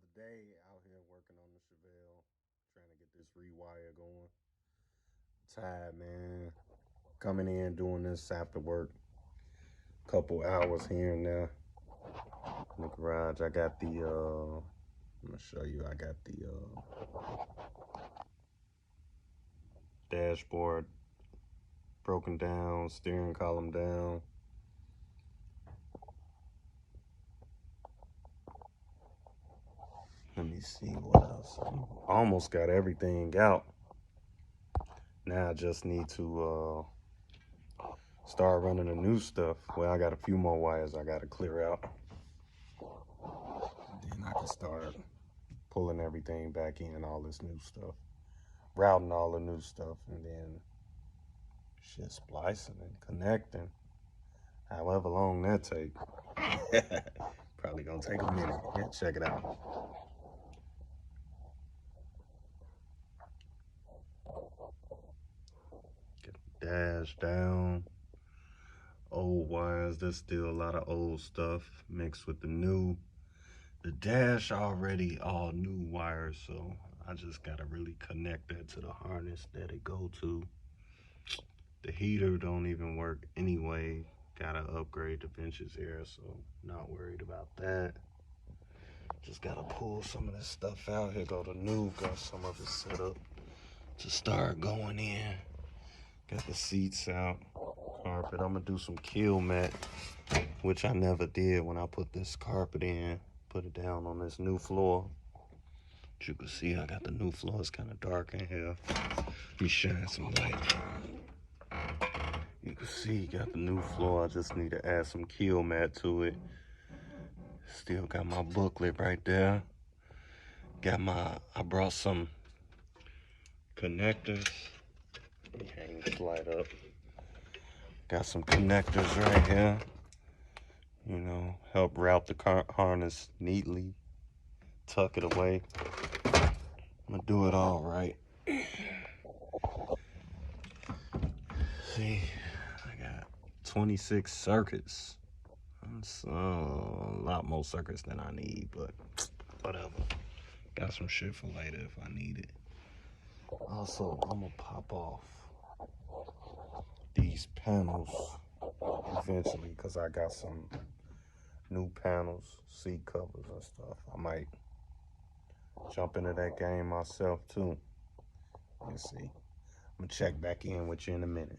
another day out here working on the Chevelle, trying to get this rewire going. Tired, man. Coming in doing this after work, couple hours here and there in the garage. I got the I'm gonna show you. I got the dashboard broken down, steering column down. Let me see what else. Almost got everything out. Now I just need to start running the new stuff. Well, I got a few more wires I gotta clear out. Then I can start pulling everything back in, all this new stuff, routing all the new stuff, and then shit splicing and connecting. However long that take. Probably gonna take a minute. Yeah, check it out. Get the dash down. Old wires, there's still a lot of old stuff mixed with the new. The dash already all new wires, so I just gotta really connect that to the harness that it go to. The heater don't even work anyway. Gotta upgrade the benches here, so not worried about that. Just gotta pull some of this stuff out. Here go the new, got some of it set up to start going in. Got the seats out, carpet. I'm gonna do some kill mat, which I never did when I put this carpet in. Put it down on this new floor. As you can see, I got the new floor. It's kind of dark in here. Let me shine some light. You can see, got the new floor. I just need to add some kill mat to it. Still got my booklet right there. I brought some connectors. Let me hang this light up. Got some connectors right here. You know, help route the harness neatly. Tuck it away. I'm gonna do it all right. See, I got 26 circuits. That's a lot more circuits than I need, but whatever. Got some shit for later if I need it. Also, I'm gonna pop off these panels eventually because I got some new panels, seat covers and stuff. I might jump into that game myself too. Let's see. I'm gonna check back in with you in a minute.